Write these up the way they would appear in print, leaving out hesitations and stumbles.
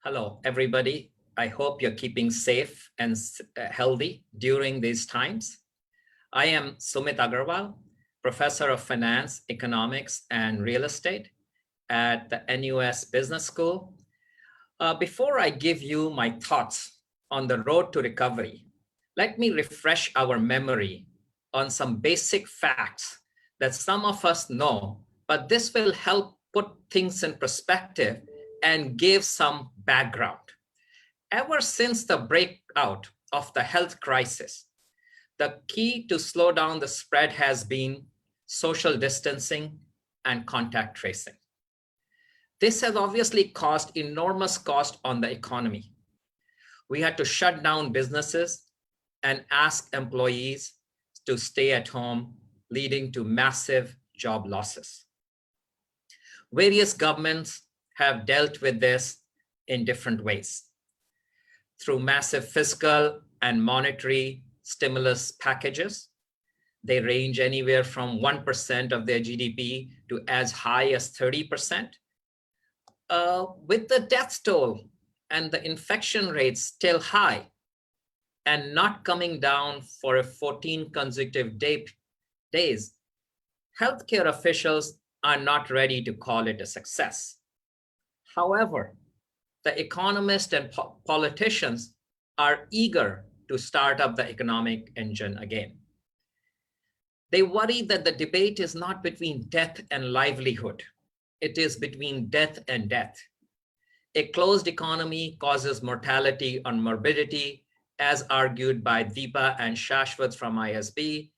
Hello, everybody. I hope you're keeping safe and healthy during these times. I am Sumit Agarwal, Professor of Finance, Economics, and Real Estate at the NUS Business School. Before I give you my thoughts on the road to recovery, let me refresh our memory on some basic facts that some of us know, but this will help put things in perspective and give some background. Ever since the breakout of the health crisis, the key to slow down the spread has been social distancing and contact tracing. This has obviously caused enormous cost on the economy. We had to shut down businesses and ask employees to stay at home, leading to massive job losses. Various governments have dealt with this in different ways through massive fiscal and monetary stimulus packages. They range anywhere from 1% of their GDP to as high as 30%. With the death toll and the infection rates still high and not coming down for 14 consecutive days, healthcare officials are not ready to call it a success. However, the economists and politicians are eager to start up the economic engine again. They worry that the debate is not between death and livelihood. It is between death and death. A closed economy causes mortality and morbidity, as argued by Deepa and Shashwat from ISB,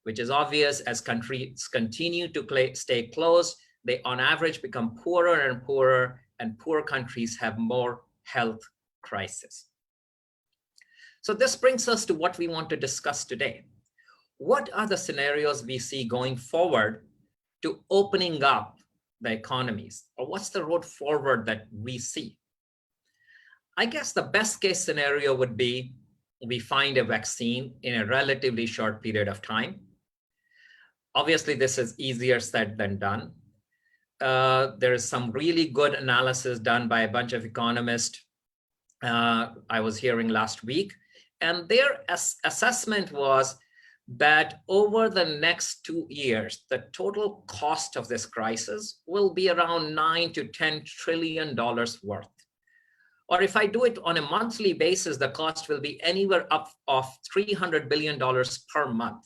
which is obvious. As countries continue to stay closed, they on average become poorer and poorer, and poor countries have more health crisis. So this brings us to what we want to discuss today. What are the scenarios we see going forward to opening up the economies, or what's the road forward that we see? I guess the best case scenario would be we find a vaccine in a relatively short period of time. Obviously, this is easier said than done. There is some really good analysis done by a bunch of economists I was hearing last week, and their assessment was that over the next 2 years, the total cost of this crisis will be around $9 to $10 trillion worth. Or if I do it on a monthly basis, the cost will be anywhere up of $300 billion per month.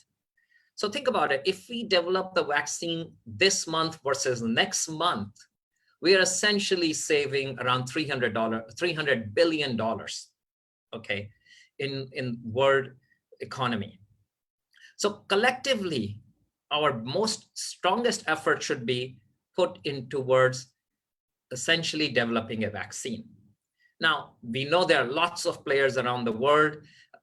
So think about it. If we develop the vaccine this month versus next month, we are essentially saving around $300 billion, okay, in world economy. So collectively, our strongest effort should be put in towards essentially developing a vaccine. Now, we know there are lots of players around the world.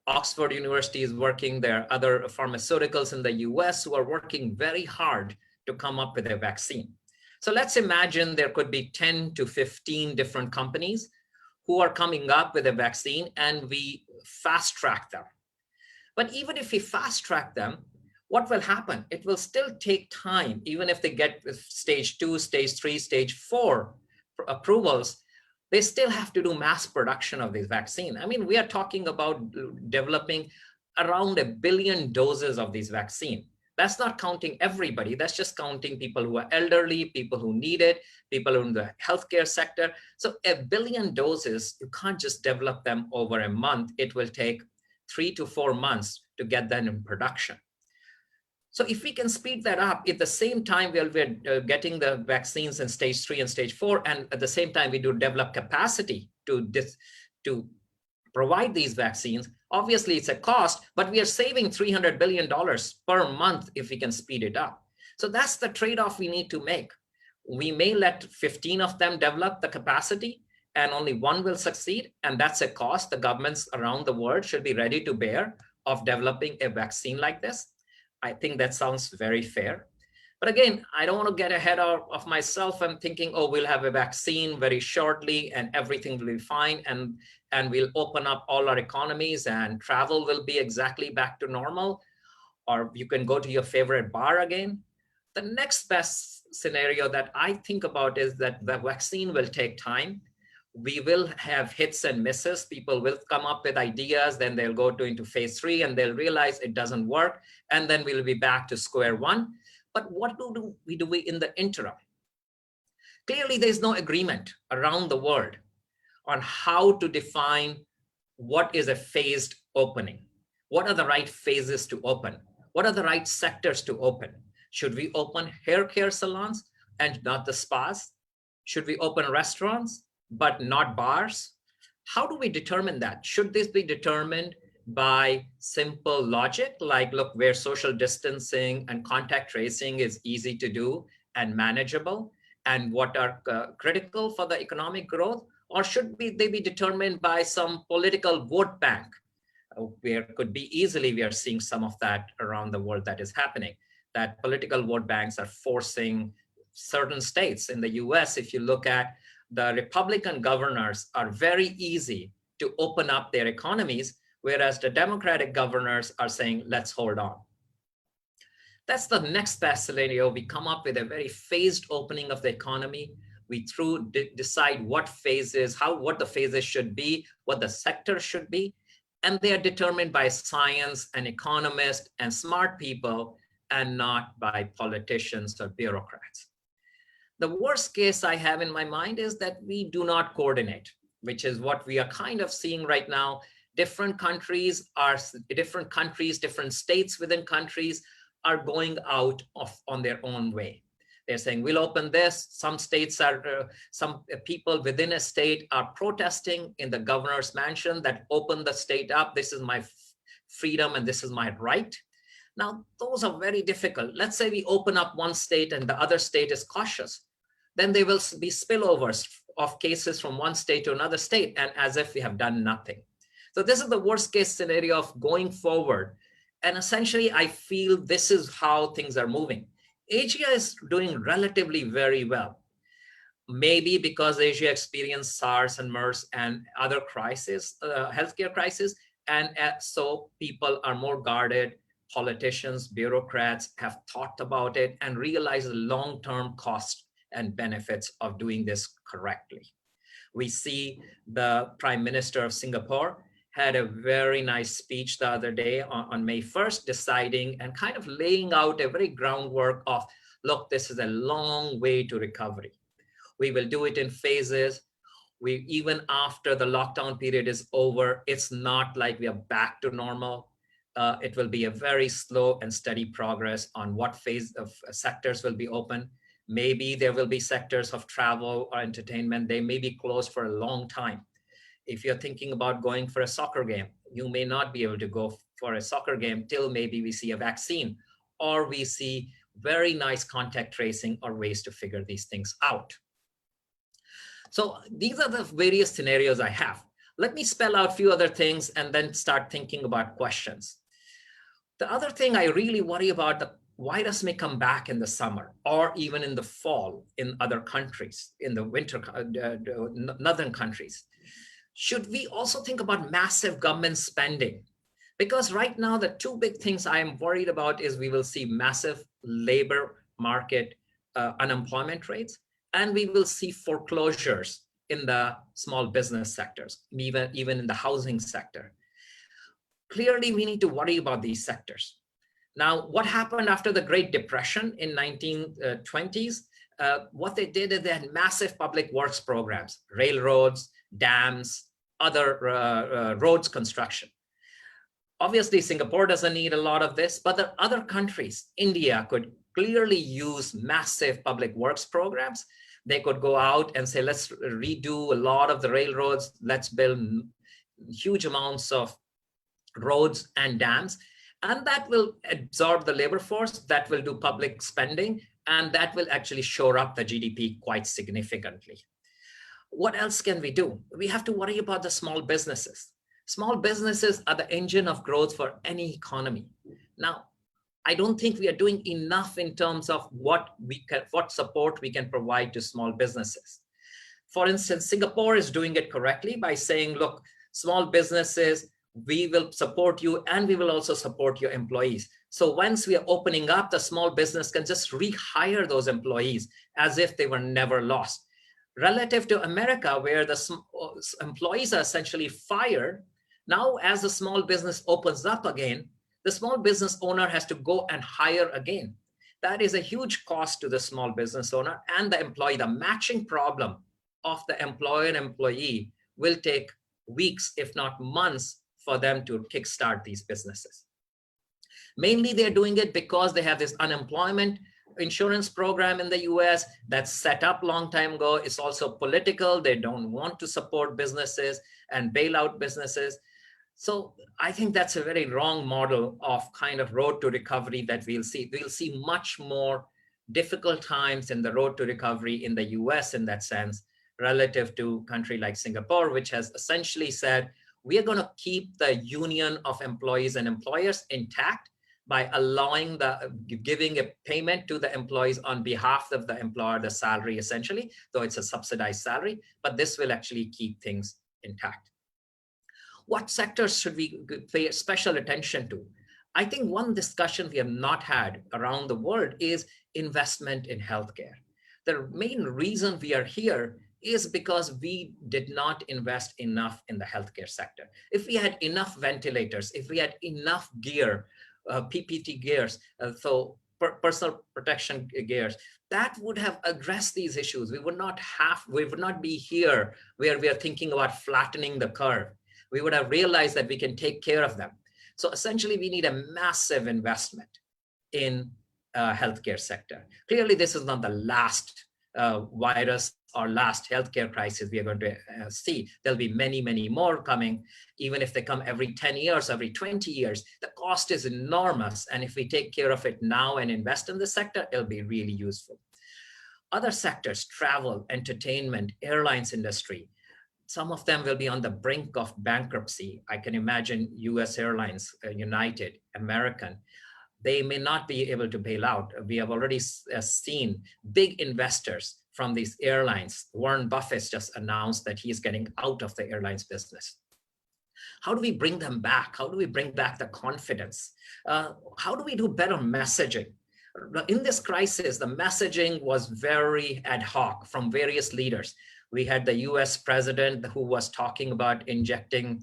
Oxford University is working. There are other pharmaceuticals in the US who are working very hard to come up with a vaccine. So let's imagine there could be 10 to 15 different companies who are coming up with a vaccine, and we fast track them. But even if we fast track them, what will happen? It will still take time, even if they get stage 2, stage 3, stage 4 approvals. They still have to do mass production of this vaccine. I mean, we are talking about developing around 1 billion doses of this vaccine. That's not counting everybody. That's just counting people who are elderly, people who need it, people in the healthcare sector. So 1 billion doses, you can't just develop them over a month. It will take 3 to 4 months to get them in production. So if we can speed that up, at the same time we're getting the vaccines in stage 3 and stage 4, and at the same time we do develop capacity to provide these vaccines, obviously it's a cost, but we are saving $300 billion per month if we can speed it up. So that's the trade-off we need to make. We may let 15 of them develop the capacity, and only one will succeed, and that's a cost the governments around the world should be ready to bear of developing a vaccine like this. I think that sounds very fair. But again, I don't want to get ahead of myself and thinking, oh, we'll have a vaccine very shortly and everything will be fine, and we'll open up all our economies and travel will be exactly back to normal, or you can go to your favorite bar again. The next best scenario that I think about is that the vaccine will take time. We will have hits and misses. People will come up with ideas, then they'll go into phase 3 and they'll realize it doesn't work. And then we'll be back to square one. But what do we do in the interim? Clearly, there's no agreement around the world on how to define what is a phased opening. What are the right phases to open? What are the right sectors to open? Should we open hair care salons and not the spas? Should we open restaurants but not bars? How do we determine that? Should this be determined by simple logic, like, look, where social distancing and contact tracing is easy to do and manageable, and what are critical for the economic growth? Or should they be determined by some political vote bank? Where could be easily, we are seeing some of that around the world that is happening, that political vote banks are forcing certain states. In the US, if you look at the Republican governors, are very easy to open up their economies, whereas the Democratic governors are saying, let's hold on. That's the next best scenario. We come up with a very phased opening of the economy. We decide what phases, what the phases should be, what the sector should be. And they are determined by science and economists and smart people, and not by politicians or bureaucrats. The worst case I have in my mind is that we do not coordinate, which is what we are kind of seeing right now. Different different states within countries are going out on their own way. They're saying, we'll open this. Some states some people within a state are protesting in the governor's mansion that open the state up. This is my freedom and this is my right. Now, those are very difficult. Let's say we open up one state and the other state is cautious. Then there will be spillovers of cases from one state to another state, and as if we have done nothing. So this is the worst case scenario of going forward. And essentially, I feel this is how things are moving. Asia is doing relatively very well. Maybe because Asia experienced SARS and MERS and other crises, healthcare crises, and so people are more guarded. Politicians, bureaucrats have thought about it and realized the long-term cost and benefits of doing this correctly. We see the Prime Minister of Singapore had a very nice speech the other day on May 1st, deciding and kind of laying out a very groundwork of, look, this is a long way to recovery. We will do it in phases. Even after the lockdown period is over, it's not like we are back to normal. It will be a very slow and steady progress on what phase of sectors will be open. Maybe there will be sectors of travel or entertainment. They may be closed for a long time. If you're thinking about going for a soccer game, you may not be able to go for a soccer game till maybe we see a vaccine, or we see very nice contact tracing or ways to figure these things out. So these are the various scenarios I have. Let me spell out a few other things and then start thinking about questions. The other thing I really worry about, the virus may come back in the summer or even in the fall in other countries, in the winter, northern countries. Should we also think about massive government spending? Because right now, the two big things I am worried about is we will see massive labor market unemployment rates, and we will see foreclosures in the small business sectors, even in the housing sector. Clearly, we need to worry about these sectors. Now, what happened after the Great Depression in 1920s? What they did is they had massive public works programs, railroads, dams, other roads construction. Obviously, Singapore doesn't need a lot of this, but the other countries, India could clearly use massive public works programs. They could go out and say, let's redo a lot of the railroads, let's build huge amounts of roads and dams, and that will absorb the labor force, that will do public spending, and that will actually shore up the GDP quite significantly. What else can we do? We have to worry about the small businesses. Small businesses are the engine of growth for any economy. Now, I don't think we are doing enough in terms of what support we can provide to small businesses. For instance, Singapore is doing it correctly by saying, look, small businesses, we will support you and we will also support your employees. So once we are opening up, the small business can just rehire those employees as if they were never lost. relative to America, where the employees are essentially fired. Now, as the small business opens up again, the small business owner has to go and hire again. That is a huge cost to the small business owner and the employee. The matching problem of the employer and employee will take weeks, if not months, for them to kickstart these businesses. Mainly, they're doing it because they have this unemployment insurance program in the US that's set up long time ago. It's also political. They don't want to support businesses and bail out businesses. So I think that's a very wrong model of kind of road to recovery that we'll see. We'll see much more difficult times in the road to recovery in the US in that sense, relative to a country like Singapore, which has essentially said, we are going to keep the union of employees and employers intact by allowing giving a payment to the employees on behalf of the employer, the salary essentially, though it's a subsidized salary, but this will actually keep things intact. What sectors should we pay special attention to? I think one discussion we have not had around the world is investment in healthcare. The main reason we are here is because we did not invest enough in the healthcare sector. If we had enough ventilators, if we had enough gear, PPT gears, personal protection gears, that would have addressed these issues. We would not be here where we are thinking about flattening the curve. We would have realized that we can take care of them. So essentially, we need a massive investment in healthcare sector. Clearly, this is not the last virus or last healthcare crisis we are going to see. There'll be many, many more coming. Even if they come every 10 years, every 20 years, the cost is enormous. And if we take care of it now and invest in the sector, it'll be really useful. Other sectors, travel, entertainment, airlines industry, some of them will be on the brink of bankruptcy. I can imagine US Airlines, United, American. They may not be able to bail out. We have already seen big investors from these airlines. Warren Buffett just announced that he's getting out of the airlines business. How do we bring them back? How do we bring back the confidence? How do we do better messaging? In this crisis, the messaging was very ad hoc from various leaders. We had the US president who was talking about injecting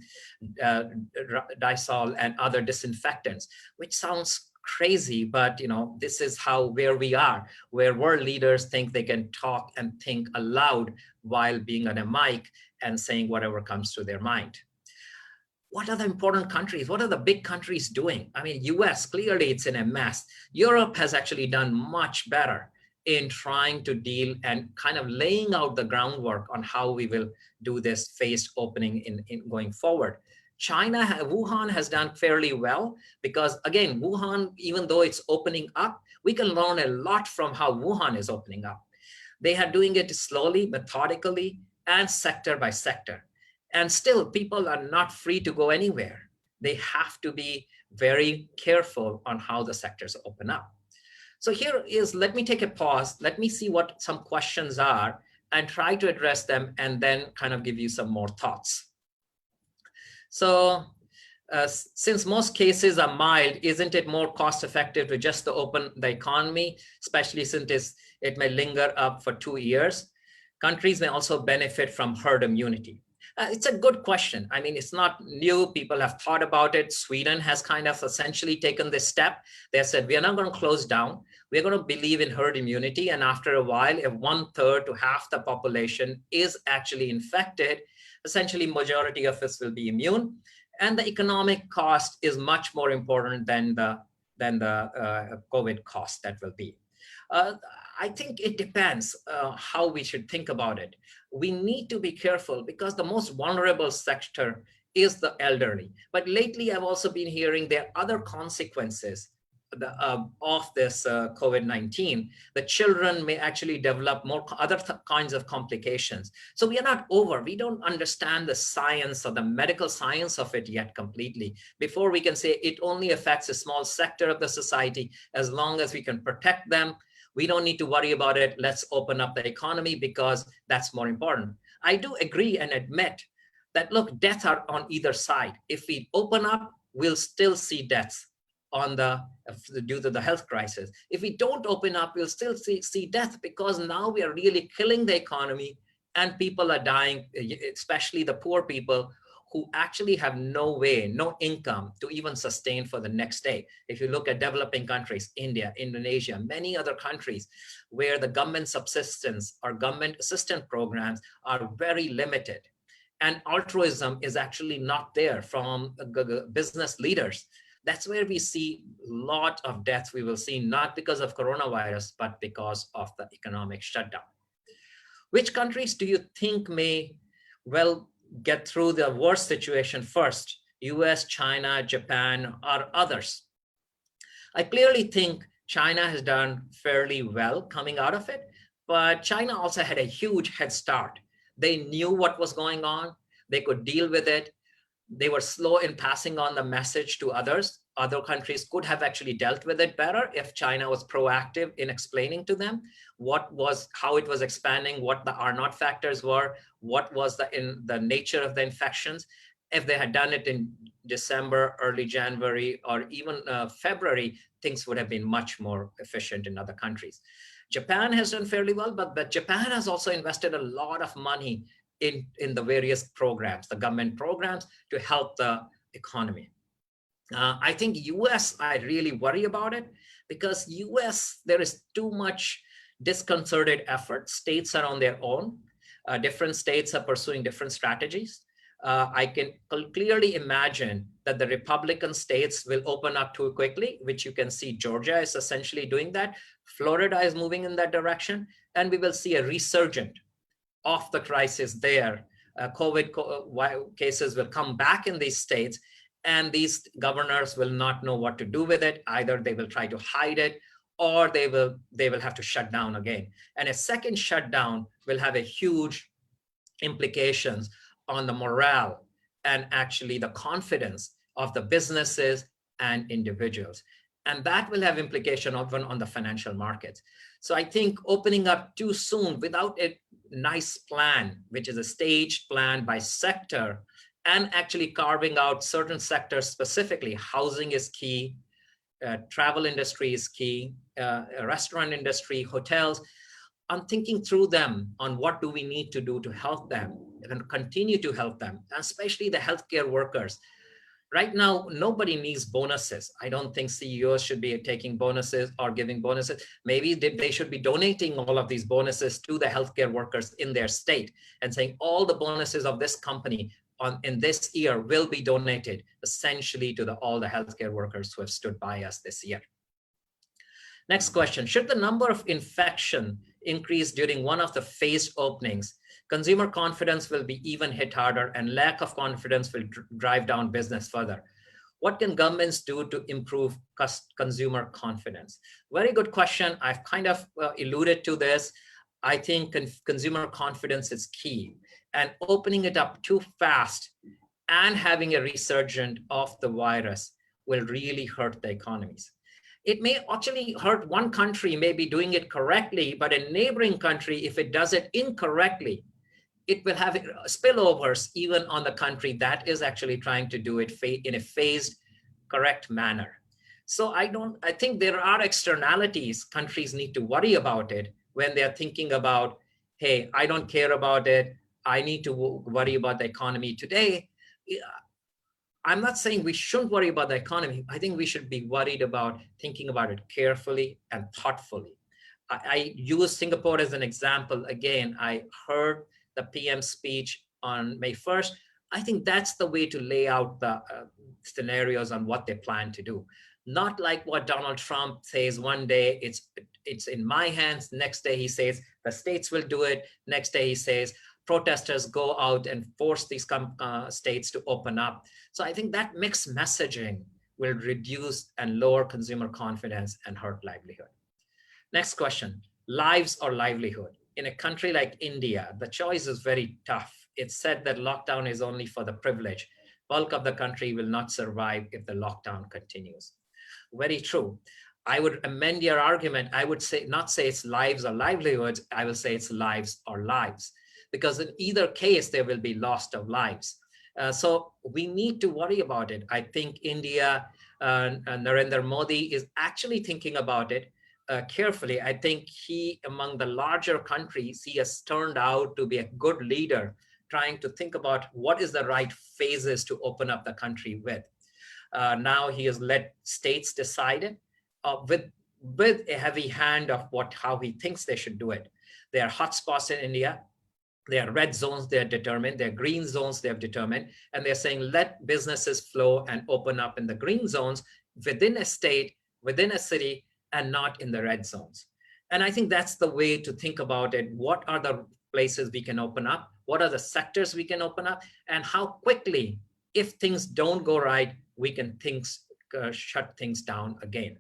Lysol and other disinfectants, which sounds crazy, but this is where we are, where world leaders think they can talk and think aloud while being on a mic and saying whatever comes to their mind. What are the important countries? What are the big countries doing? I mean, US, clearly it's in a mess. Europe has actually done much better in trying to deal and kind of laying out the groundwork on how we will do this phased opening in going forward. China, Wuhan has done fairly well because, again, Wuhan, even though it's opening up, we can learn a lot from how Wuhan is opening up. They are doing it slowly, methodically, and sector by sector. And still, people are not free to go anywhere. They have to be very careful on how the sectors open up. So let me take a pause. Let me see what some questions are and try to address them and then kind of give you some more thoughts. So since most cases are mild, isn't it more cost effective to just open the economy, especially since it may linger up for 2 years? Countries may also benefit from herd immunity. It's a good question. I mean, it's not new. People have thought about it. Sweden has kind of essentially taken this step. They said, we are not going to close down. We're going to believe in herd immunity. And after a while, if 1/3 to half the population is actually infected, essentially majority of us will be immune. And the economic cost is much more important than the COVID cost that will be. I think it depends how we should think about it. We need to be careful because the most vulnerable sector is the elderly. But lately, I've also been hearing there are other consequences of this COVID-19. The children may actually develop more other kinds of complications. So we are not over. We don't understand the science or the medical science of it yet completely. Before we can say it only affects a small sector of the society, as long as we can protect them, we don't need to worry about it. Let's open up the economy because that's more important. I do agree and admit that, look, deaths are on either side. If we open up, we'll still see deaths due to the health crisis. If we don't open up, we'll still see death because now we are really killing the economy and people are dying, especially the poor people who actually have no way, no income to even sustain for the next day. If you look at developing countries, India, Indonesia, many other countries where the government subsistence or government assistance programs are very limited. And altruism is actually not there from business leaders. That's where we see a lot of deaths we will see, not because of coronavirus, but because of the economic shutdown. Which countries do you think may well get through the worst situation first? US, China, Japan, or others? I clearly think China has done fairly well coming out of it, but China also had a huge head start. They knew what was going on. They could deal with it. They were slow in passing on the message to others. Other countries could have actually dealt with it better if China was proactive in explaining to them how it was expanding, what the R naught factors were, what was the nature of the infections. If they had done it in December, early January, or even February, things would have been much more efficient in other countries. Japan has done fairly well, but Japan has also invested a lot of money in the various programs, the government programs to help the economy. I think US, I really worry about it because US, there is too much disconcerted effort. States are on their own. Different states are pursuing different strategies. I can clearly imagine that the Republican states will open up too quickly, which you can see Georgia is essentially doing that. Florida is moving in that direction, and we will see a resurgent of the crisis there. COVID cases will come back in these states, and these governors will not know what to do with it. Either they will try to hide it, or they will have to shut down again. And a second shutdown will have a huge implications on the morale and actually the confidence of the businesses and individuals. And that will have implication often on the financial markets. So I think opening up too soon without a nice plan, which is a staged plan by sector, and actually carving out certain sectors specifically, housing is key, travel industry is key, restaurant industry, hotels, on thinking through them on what do we need to do to help them and continue to help them, especially the healthcare workers. Right now, nobody needs bonuses. I don't think CEOs should be taking bonuses or giving bonuses. Maybe they should be donating all of these bonuses to the healthcare workers in their state and saying all the bonuses of this company in this year will be donated essentially to all the healthcare workers who have stood by us this year. Next question, should the number of infection increase during one of the phased openings? Consumer confidence will be even hit harder, and lack of confidence will drive down business further. What can governments do to improve consumer confidence? Very good question. I've kind of alluded to this. I think consumer confidence is key, and opening it up too fast and having a resurgence of the virus will really hurt the economies. It may actually hurt one country, maybe doing it correctly, but a neighboring country, if it does it incorrectly, it will have spillovers even on the country that is actually trying to do it in a phased, correct manner. So I think there are externalities countries need to worry about it when they're thinking about, hey, I don't care about it. I need to worry about the economy today. I'm not saying we shouldn't worry about the economy. I think we should be worried about thinking about it carefully and thoughtfully. I use Singapore as an example. Again, I heard the PM speech on May 1st. I think that's the way to lay out the scenarios on what they plan to do. Not like what Donald Trump says one day, it's in my hands. Next day he says the states will do it. Next day he says protesters go out and force these states to open up. So I think that mixed messaging will reduce and lower consumer confidence and hurt livelihood. Next question, lives or livelihood? In a country like India, the choice is very tough. It's said that lockdown is only for the privileged. Bulk of the country will not survive if the lockdown continues. Very true. I would amend your argument. I would not say it's lives or livelihoods. I will say it's lives or lives, because in either case, there will be loss of lives. So we need to worry about it. I think India, Narendra Modi is actually thinking about it. carefully, I think he, among the larger countries, he has turned out to be a good leader, trying to think about what is the right phases to open up the country with. Now he has let states decide it with a heavy hand of how he thinks they should do it. There are hotspots in India. There are red zones they are determined. There are green zones they have determined. And they're saying, let businesses flow and open up in the green zones within a state, within a city, and not in the red zones. And I think that's the way to think about it. What are the places we can open up? What are the sectors we can open up? And how quickly, if things don't go right, we can shut things down again.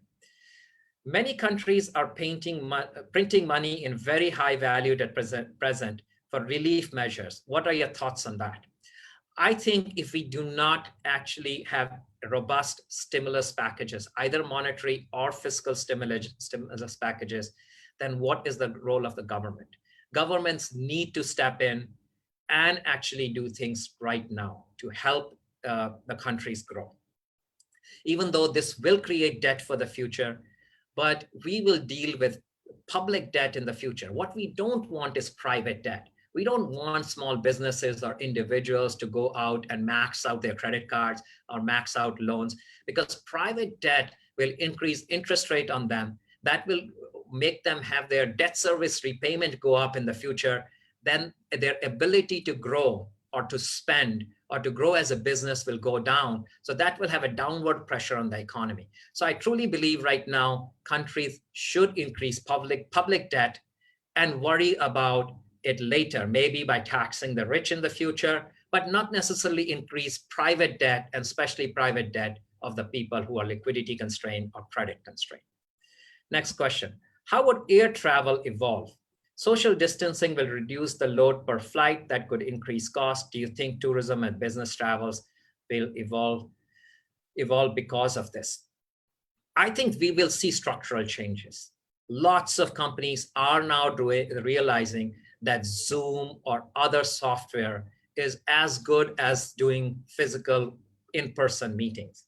Many countries are printing money in very high value at present for relief measures. What are your thoughts on that? I think if we do not actually have robust stimulus packages, either monetary or fiscal stimulus packages, then what is the role of the government? Governments need to step in and actually do things right now to help the countries grow. Even though this will create debt for the future, but we will deal with public debt in the future. What we don't want is private debt. We don't want small businesses or individuals to go out and max out their credit cards or max out loans, because private debt will increase interest rate on them. That will make them have their debt service repayment go up in the future. Then their ability to grow or to spend or to grow as a business will go down. So that will have a downward pressure on the economy. So I truly believe right now, countries should increase public debt and worry about it later, maybe by taxing the rich in the future, but not necessarily increase private debt, and especially private debt of the people who are liquidity constrained or credit constrained. Next question, how would air travel evolve? Social distancing will reduce the load per flight. That could increase cost. Do you think tourism and business travels will evolve because of this? I think we will see structural changes. Lots of companies are now realizing that Zoom or other software is as good as doing physical in-person meetings.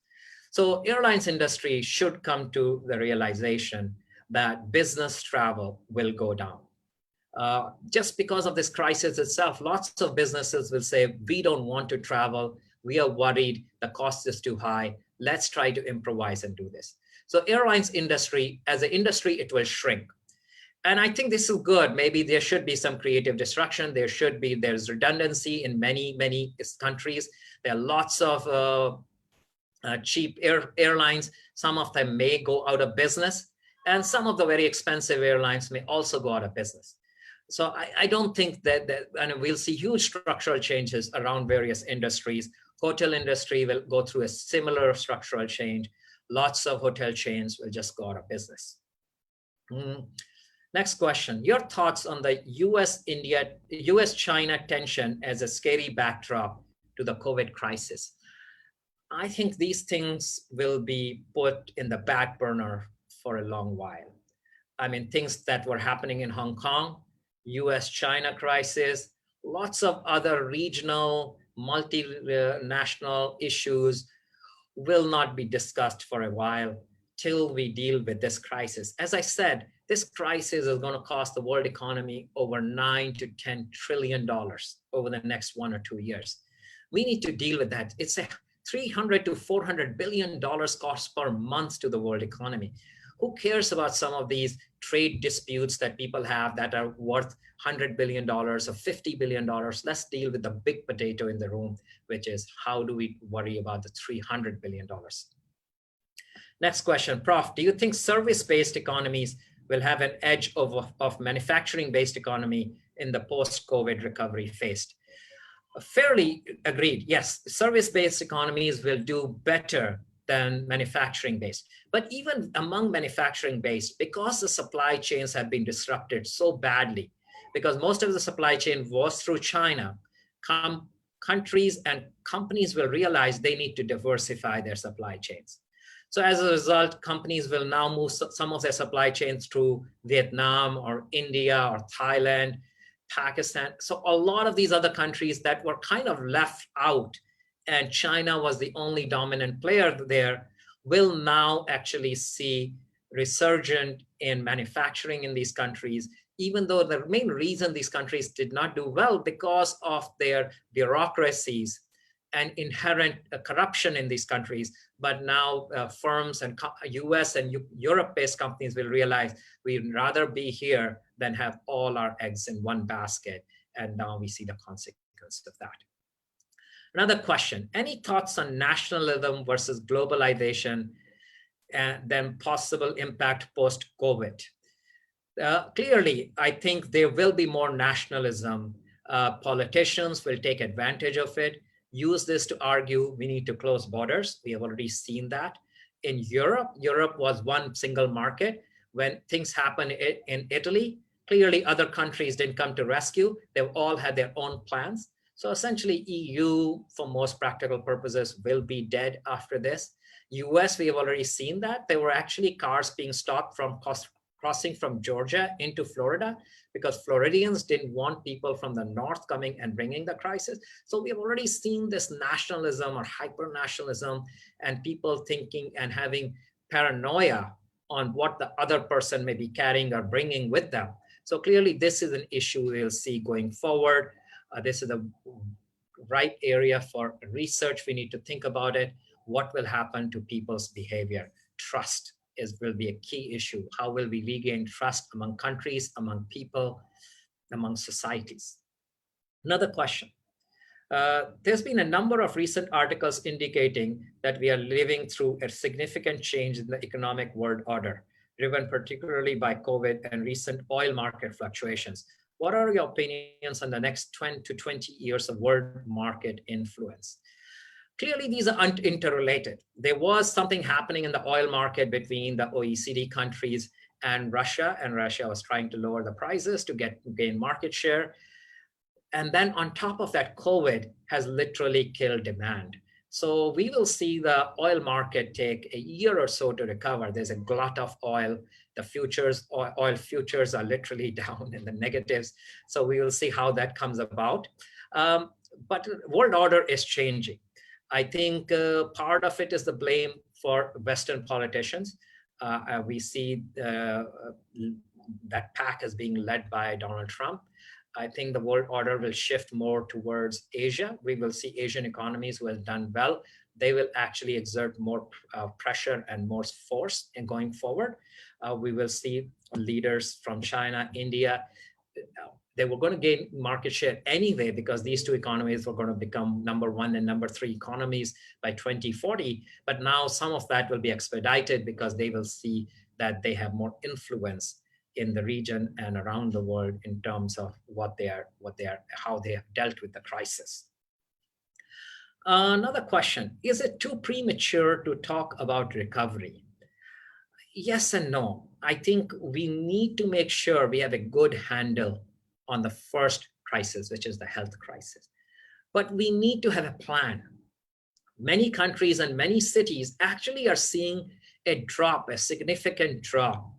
So airlines industry should come to the realization that business travel will go down. Just because of this crisis itself, lots of businesses will say, we don't want to travel. We are worried the cost is too high. Let's try to improvise and do this. So airlines industry, as an industry, it will shrink. And I think this is good. Maybe there should be some creative destruction. There's redundancy in many countries. There are lots of cheap airlines. Some of them may go out of business. And some of the very expensive airlines may also go out of business. So I don't think that and we'll see huge structural changes around various industries. Hotel industry will go through a similar structural change. Lots of hotel chains will just go out of business. Next question, your thoughts on the US-China tension as a scary backdrop to the COVID crisis. I think these things will be put in the back burner for a long while. I mean, things that were happening in Hong Kong, US-China crisis, lots of other regional, multinational issues will not be discussed for a while till we deal with this crisis. As I said, this crisis is going to cost the world economy over $9 to $10 trillion over the next 1 or 2 years. We need to deal with that. It's a $300 to $400 billion cost per month to the world economy. Who cares about some of these trade disputes that people have that are worth $100 billion or $50 billion? Let's deal with the big potato in the room, which is how do we worry about the $300 billion? Next question, Prof, do you think service-based economies will have an edge of manufacturing-based economy in the post-COVID recovery phase? Fairly agreed. Yes, service-based economies will do better than manufacturing-based. But even among manufacturing-based, because the supply chains have been disrupted so badly, because most of the supply chain was through China, countries and companies will realize they need to diversify their supply chains. So as a result, companies will now move some of their supply chains through Vietnam or India or Thailand, Pakistan. So a lot of these other countries that were kind of left out and China was the only dominant player there will now actually see resurgent in manufacturing in these countries, even though the main reason these countries did not do well because of their bureaucracies and inherent corruption in these countries. But now firms and US and Europe-based companies will realize we'd rather be here than have all our eggs in one basket. And now we see the consequence of that. Another question, any thoughts on nationalism versus globalization and then possible impact post-COVID? Clearly, I think there will be more nationalism. Politicians will take advantage of it, use this to argue we need to close borders. We have already seen that. In Europe, Europe was one single market. When things happened in Italy, clearly other countries didn't come to rescue. They've all had their own plans. So essentially EU, for most practical purposes, will be dead after this. US, we have already seen that. There were actually cars being stopped from crossing from Georgia into Florida because Floridians didn't want people from the north coming and bringing the crisis. So we have already seen this nationalism or hyper-nationalism and people thinking and having paranoia on what the other person may be carrying or bringing with them. So clearly this is an issue we'll see going forward. This is the right area for research. We need to think about it. What will happen to people's behavior? Trust will be a key issue. How will we regain trust among countries, among people, among societies? Another question. There's been a number of recent articles indicating that we are living through a significant change in the economic world order, driven particularly by COVID and recent oil market fluctuations. What are your opinions on the next 10 to 20 years of world market influence? Clearly, these are interrelated. There was something happening in the oil market between the OECD countries and Russia was trying to lower the prices to gain market share. And then on top of that, COVID has literally killed demand. So we will see the oil market take a year or so to recover. There's a glut of oil. The futures, oil futures are literally down in the negatives. So we will see how that comes about. But world order is changing. I think part of it is the blame for Western politicians. We see that pack is being led by Donald Trump. I think the world order will shift more towards Asia. We will see Asian economies who have done well. They will actually exert more pressure and more force in going forward. We will see leaders from China, India. They were going to gain market share anyway because these two economies were going to become number 1 and number 3 economies by 2040. But now some of that will be expedited because they will see that they have more influence in the region and around the world in terms of how they have dealt with the crisis. Another question, is it too premature to talk about recovery? Yes and no. I think we need to make sure we have a good handle on the first crisis, which is the health crisis. But we need to have a plan. Many countries and many cities actually are seeing a significant drop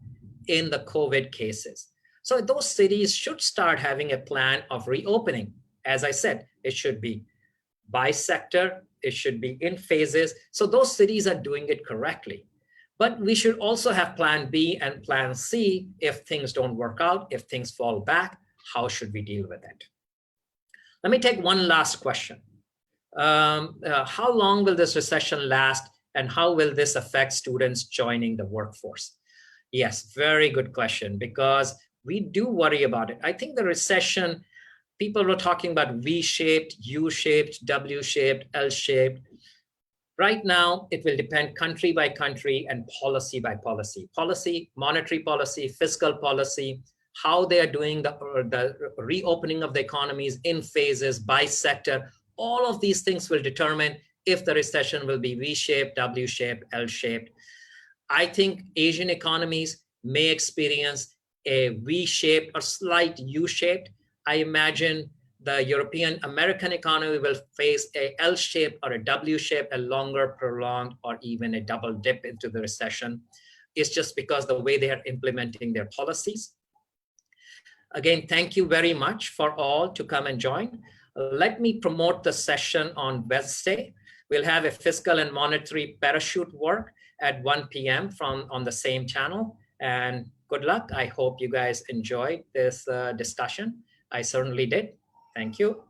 in the COVID cases. So those cities should start having a plan of reopening. As I said, it should be by sector, it should be in phases. So those cities are doing it correctly. But we should also have plan B and plan C if things don't work out, if things fall back. How should we deal with it? Let me take one last question. How long will this recession last and how will this affect students joining the workforce? Yes, very good question, because we do worry about it. I think the recession, people were talking about V-shaped, U-shaped, W-shaped, L-shaped. Right now, it will depend country by country and policy by policy. Policy, monetary policy, fiscal policy, how they are doing the reopening of the economies in phases by sector. All of these things will determine if the recession will be V-shaped, W-shaped, L-shaped. I think Asian economies may experience a V-shaped or slight U-shaped. I imagine the European American economy will face a L-shaped or a W-shaped, a longer, prolonged, or even a double dip into the recession. It's just because the way they are implementing their policies. Again, thank you very much for all to come and join. Let me promote the session on Wednesday. We'll have a fiscal and monetary parachute work at 1 p.m. on the same channel. And good luck. I hope you guys enjoyed this discussion. I certainly did. Thank you.